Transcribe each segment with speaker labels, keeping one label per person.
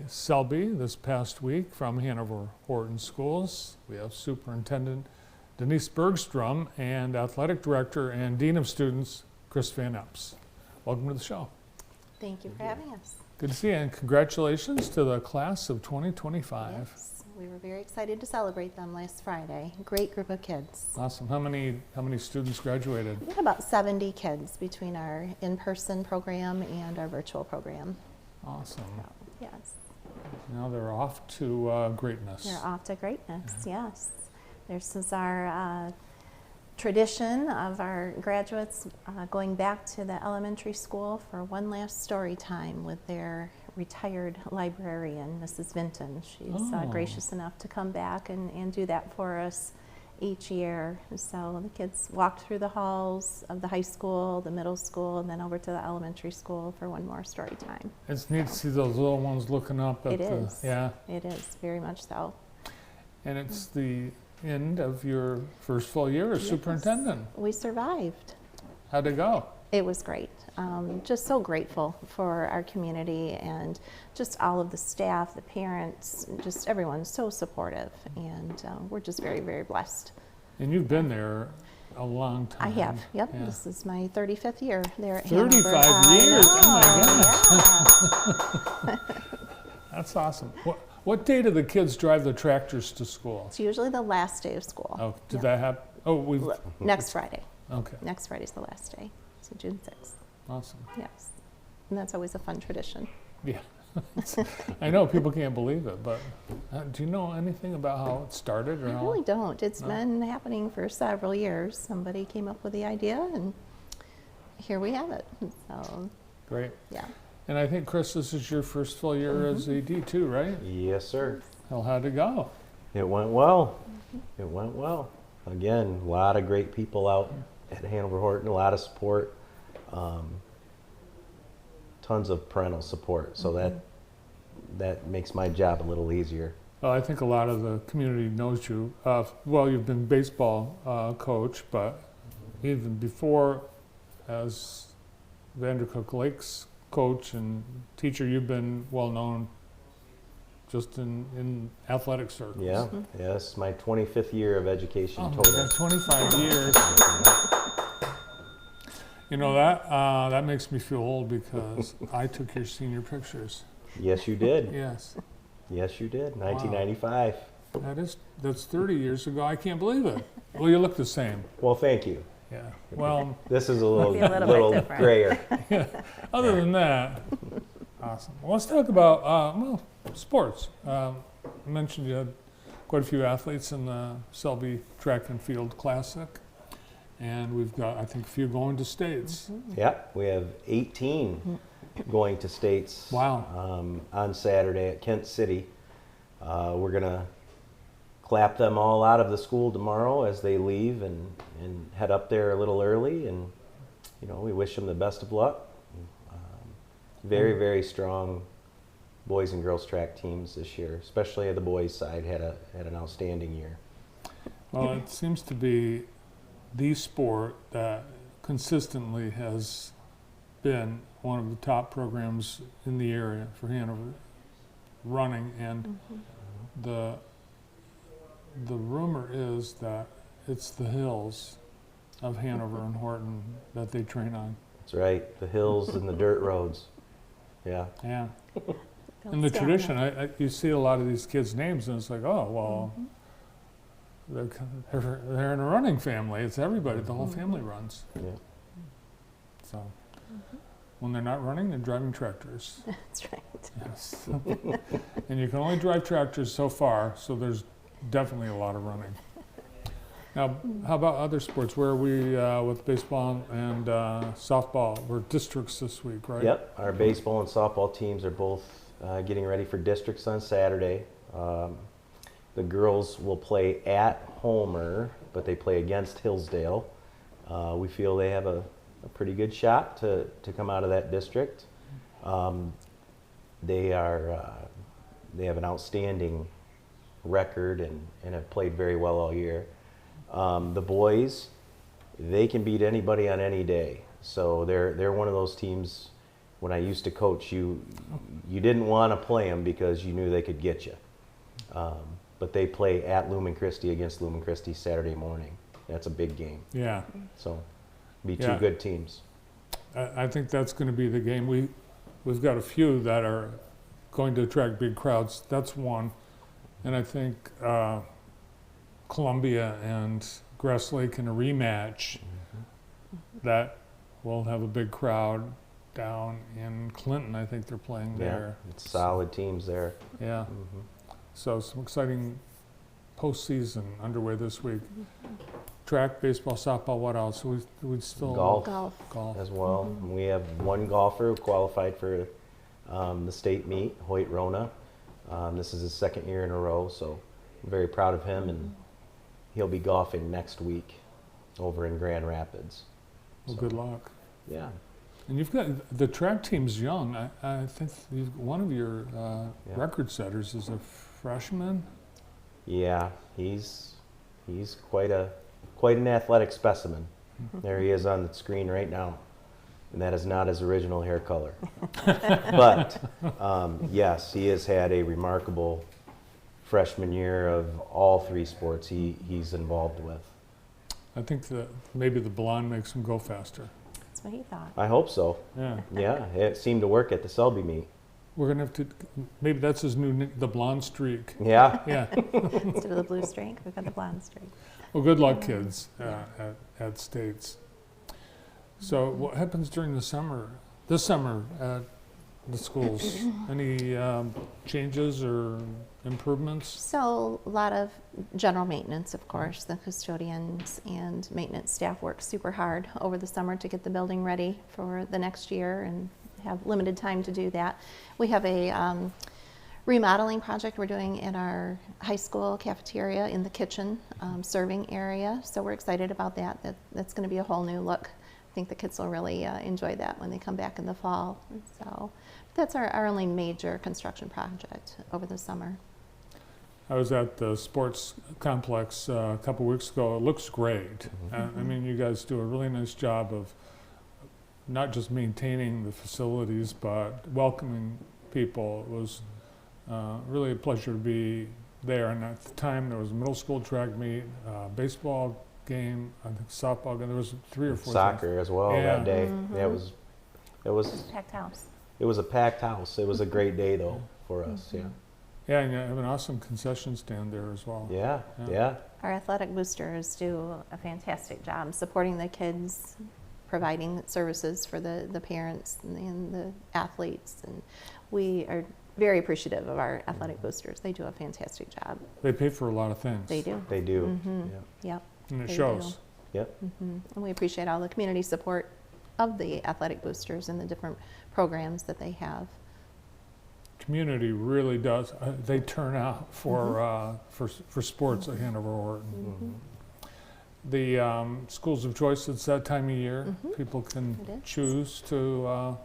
Speaker 1: Selby this past week from Hanover-Horton Schools. We have Superintendent Denise Bergstrom and Athletic Director and Dean of Students Chris Van Epps. Welcome to the show.
Speaker 2: Thank you for having us.
Speaker 1: Good to see you, and congratulations to the class of 2025.
Speaker 2: Yes, we were very excited to celebrate them last Friday. Great group of kids.
Speaker 1: Awesome. How many students graduated?
Speaker 2: We had about 70 kids between our in-person program and our virtual program.
Speaker 1: Awesome.
Speaker 2: So, yes.
Speaker 1: Now they're off to greatness.
Speaker 2: They're off to greatness, yes. This is our tradition of our graduates going back to the elementary school for one last story time with their retired librarian, Mrs. Vinton. She's gracious enough to come back and do that for us each year. So the kids walked through the halls of the high school, the middle school, and then over to the elementary school for one more story time.
Speaker 1: It's neat to see those little ones looking up at
Speaker 2: It is.
Speaker 1: Yeah.
Speaker 2: It is, very much so.
Speaker 1: And it's the end of your first full year as superintendent.
Speaker 2: We survived.
Speaker 1: How'd it go?
Speaker 2: It was great. Just so grateful for our community and just all of the staff, the parents, just everyone so supportive, and we're just very, very blessed.
Speaker 1: And you've been there a long time.
Speaker 2: I have, yep.
Speaker 1: Yeah.
Speaker 2: This is my 35th year there at
Speaker 1: 35
Speaker 2: Hanover.
Speaker 1: years,
Speaker 2: oh my
Speaker 1: gosh. That's awesome. What day do the kids drive the tractors to school?
Speaker 2: It's usually the last day of school.
Speaker 1: Oh, did that happen? Oh,
Speaker 2: Next Friday.
Speaker 1: Okay.
Speaker 2: Next Friday's the last day, so June 6th.
Speaker 1: Awesome.
Speaker 2: Yes, and that's always a fun tradition.
Speaker 1: Yeah. I know people can't believe it, but do you know anything about how it started? Or
Speaker 2: I really don't. It's been happening for several years. Somebody came up with the idea, and here we have it. So,
Speaker 1: great.
Speaker 2: yeah.
Speaker 1: And I think, Chris, this is your first full year as AD too, right?
Speaker 3: Yes, sir.
Speaker 1: Well, how'd it go?
Speaker 3: It went well. It went well. Again, a lot of great people out at Hanover-Horton, a lot of support, tons of parental support. So that makes my job a little easier.
Speaker 1: Well, I think a lot of the community knows you. Well, you've been baseball coach, but even before as Vandercook Lakes coach and teacher, you've been well known just in athletic circles.
Speaker 3: Yeah, yes, my 25th year of education
Speaker 1: Oh,
Speaker 3: total.
Speaker 1: my God, 25 years. You know, that makes me feel old because I took your senior pictures.
Speaker 3: Yes, you did.
Speaker 1: Yes.
Speaker 3: Yes, you did. 1995.
Speaker 1: That's 30 years ago. I can't believe it. Well, you look the same.
Speaker 3: Well, thank you.
Speaker 1: Yeah. Well,
Speaker 3: This is a little,
Speaker 2: Be a little bit
Speaker 3: little
Speaker 2: different.
Speaker 3: grayer.
Speaker 1: other than that, awesome. Well, let's talk about sports. I mentioned you had quite a few athletes in the Selby Track and Field Classic, and we've got, I think, a few going to states.
Speaker 3: Yep, we have 18 going to states.
Speaker 1: Wow.
Speaker 3: On Saturday at Kent City. We're gonna clap them all out of the school tomorrow as they leave and head up there a little early, and we wish them the best of luck. Very, very strong boys and girls track teams this year, especially the boys side had an outstanding year.
Speaker 1: Well, it seems to be the sport that consistently has been one of the top programs in the area for Hanover running, and the rumor is that it's the hills of Hanover and Horton that they train on.
Speaker 3: That's right, the hills and the dirt roads. Yeah.
Speaker 1: Yeah. In the tradition, you see a lot of these kids' names, and it's like, oh, well, they're in a running family. It's everybody. The whole family runs.
Speaker 3: Yeah.
Speaker 1: So when they're not running, they're driving tractors.
Speaker 2: That's right.
Speaker 1: Yes. And you can only drive tractors so far, so there's definitely a lot of running. Now, how about other sports? Where are we with baseball and softball? We're districts this week, right?
Speaker 3: Yep, our baseball and softball teams are both getting ready for districts on Saturday. The girls will play at Homer, but they play against Hillsdale. We feel they have a pretty good shot to come out of that district. They have an outstanding record and have played very well all year. The boys, they can beat anybody on any day. So they're one of those teams, when I used to coach, you didn't want to play them because you knew they could get you. But they play at Lumen Christi against Lumen Christi Saturday morning. That's a big game.
Speaker 1: Yeah.
Speaker 3: So, be two
Speaker 1: Yeah.
Speaker 3: good teams.
Speaker 1: I think that's going to be the game. We've got a few that are going to attract big crowds. That's one. And I think Columbia and Grass Lake in a rematch, that will have a big crowd down in Clinton. I think they're playing there.
Speaker 3: Yeah, it's solid teams there.
Speaker 1: Yeah. So some exciting postseason underway this week. Track, baseball, softball, what else? We still
Speaker 3: Golf. As well. We have one golfer who qualified for the state meet, Hoyt Rona. This is his second year in a row, so I'm very proud of him, and he'll be golfing next week over in Grand Rapids.
Speaker 1: Well, good luck.
Speaker 3: Yeah.
Speaker 1: And you've got the track team's young. I think one of your record setters is a freshman.
Speaker 3: Yeah, he's quite an athletic specimen. There he is on the screen right now, and that is not his original hair color. But yes, he has had a remarkable freshman year of all three sports he's involved with.
Speaker 1: I think that maybe the blonde makes him go faster.
Speaker 2: That's what he thought.
Speaker 3: I hope so.
Speaker 1: Yeah.
Speaker 3: Yeah, it seemed to work at the Selby meet.
Speaker 1: We're gonna have to. Maybe that's his new the blonde streak.
Speaker 3: Yeah.
Speaker 1: Yeah.
Speaker 2: Instead of the blue streak, we've got the blonde streak.
Speaker 1: Well, good luck, kids, at States. So, what happens during the summer? This summer at the schools? Any changes or improvements?
Speaker 2: So a lot of general maintenance, of course. The custodians and maintenance staff work super hard over the summer to get the building ready for the next year and have limited time to do that. We have a remodeling project we're doing in our high school cafeteria in the kitchen serving area. So we're excited about that. That's going to be a whole new look. I think the kids will really enjoy that when they come back in the fall. So that's our only major construction project over the summer.
Speaker 1: I was at the sports complex a couple weeks ago. It looks great. I mean, you guys do a really nice job of not just maintaining the facilities, but welcoming people. It was really a pleasure to be there. And at the time, there was a middle school track meet, baseball game, I think softball game. There was 3 or 4
Speaker 3: Soccer
Speaker 1: things.
Speaker 3: as well that day. Yeah, it was
Speaker 2: Packed house.
Speaker 3: It was a packed house. It was a great day though for us. Yeah.
Speaker 1: Yeah, and you have an awesome concession stand there as well.
Speaker 3: Yeah.
Speaker 2: Our athletic boosters do a fantastic job supporting the kids, providing services for the parents and the athletes, and we are very appreciative of our athletic boosters. They do a fantastic job.
Speaker 1: They pay for a lot of things.
Speaker 2: They do.
Speaker 3: They do.
Speaker 2: Yep.
Speaker 1: And it
Speaker 2: They
Speaker 1: shows.
Speaker 3: Yep.
Speaker 2: And we appreciate all the community support of the athletic boosters and the different programs that they have.
Speaker 1: Community really does. They turn out for sports at Hanover-Horton. The schools of choice, it's that time of year. People
Speaker 2: It
Speaker 1: can
Speaker 2: is.
Speaker 1: choose to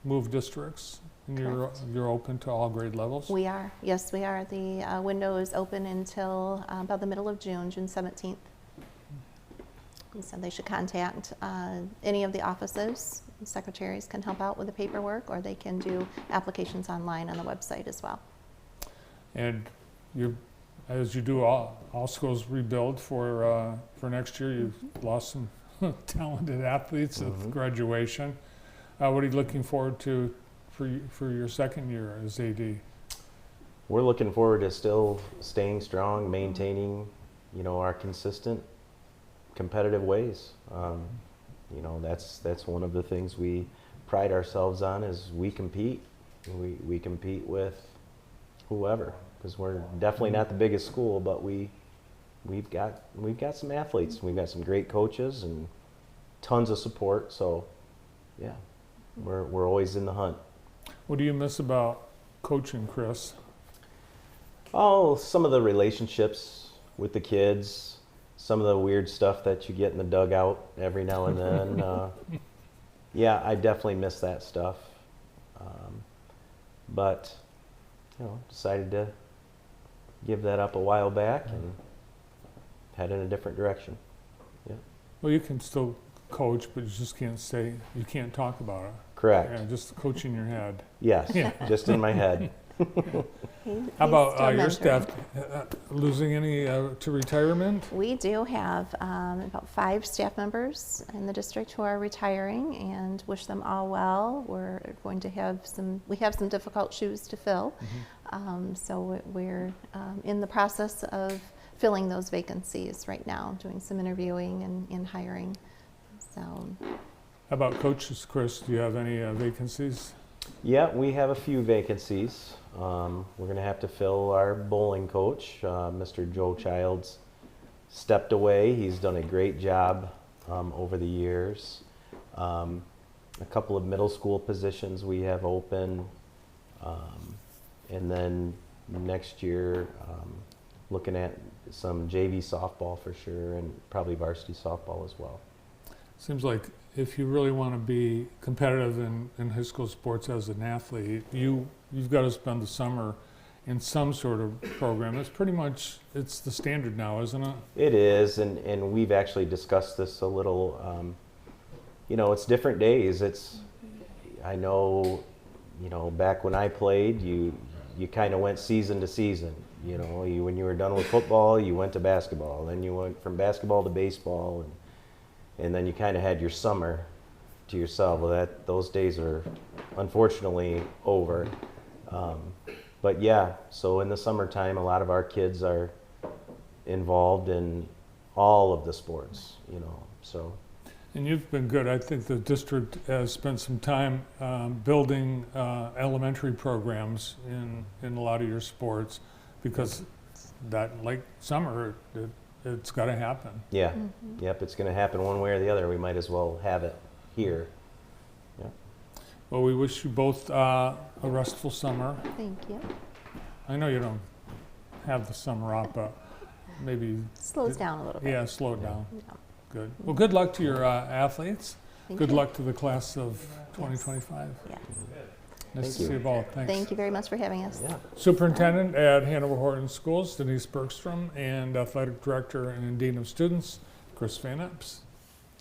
Speaker 1: move districts. And you're open to all grade levels?
Speaker 2: We are. Yes, we are. The window is open until about the middle of June, June 17th. And so they should contact any of the offices. The secretaries can help out with the paperwork, or they can do applications online on the website as well.
Speaker 1: And as you do all schools rebuild for next year, you've lost some talented athletes at graduation. What are you looking forward to for your second year as AD?
Speaker 3: We're looking forward to still staying strong, maintaining, our consistent competitive ways. That's one of the things we pride ourselves on is we compete. We compete with whoever, because we're definitely not the biggest school, but we've got some athletes. We've got some great coaches and tons of support. So, yeah, we're always in the hunt.
Speaker 1: What do you miss about coaching, Chris?
Speaker 3: Oh, some of the relationships with the kids. Some of the weird stuff that you get in the dugout every now and then. Yeah, I definitely miss that stuff. But, decided to give that up a while back and head in a different direction. Yeah.
Speaker 1: Well, you can still coach, but you just can't talk about it.
Speaker 3: Correct.
Speaker 1: Yeah, just coaching your head.
Speaker 3: Yes,
Speaker 1: Yeah.
Speaker 3: just in my head.
Speaker 1: How about
Speaker 2: still
Speaker 1: your
Speaker 2: mentoring.
Speaker 1: staff? Losing any to retirement?
Speaker 2: We do have about 5 staff members in the district who are retiring, and wish them all well. We're going to have some difficult shoes to fill. So we're in the process of filling those vacancies right now, doing some interviewing and hiring. So
Speaker 1: How about coaches, Chris? Do you have any vacancies?
Speaker 3: Yeah, we have a few vacancies. We're going to have to fill our bowling coach. Mr. Joe Childs stepped away. He's done a great job over the years. A couple of middle school positions we have open. And then next year, looking at some JV softball for sure, and probably varsity softball as well.
Speaker 1: Seems like if you really want to be competitive in high school sports as an athlete, you've got to spend the summer in some sort of program. It's the standard now, isn't it?
Speaker 3: It is, and we've actually discussed this a little. It's different days. I know, back when I played, you kind of went season to season. When you were done with football, you went to basketball. Then you went from basketball to baseball, and then you kind of had your summer to yourself. Well, those days are unfortunately over. But yeah, so in the summertime, a lot of our kids are involved in all of the sports, so.
Speaker 1: And you've been good. I think the district has spent some time building elementary programs in a lot of your sports, because that, like summer, it's got to happen.
Speaker 3: Yeah, Yep, it's going to happen one way or the other. We might as well have it here. Yeah.
Speaker 1: Well, we wish you both a restful summer.
Speaker 2: thank you.
Speaker 1: I know you don't have the summer off, but maybe,
Speaker 2: Slows down a little bit.
Speaker 1: yeah, slow it down.
Speaker 2: Yeah.
Speaker 1: Good. Well, good luck to your athletes.
Speaker 2: Thank
Speaker 1: Good
Speaker 2: you.
Speaker 1: luck to the class of 2025.
Speaker 2: Yes.
Speaker 1: Nice
Speaker 3: Thank
Speaker 1: to
Speaker 3: you.
Speaker 1: see you both. Thanks.
Speaker 2: Thank you very much for having us.
Speaker 3: Yeah.
Speaker 1: Superintendent at Hanover-Horton Schools, Denise Bergstrom, and Athletic Director and Dean of Students, Chris Van Epps.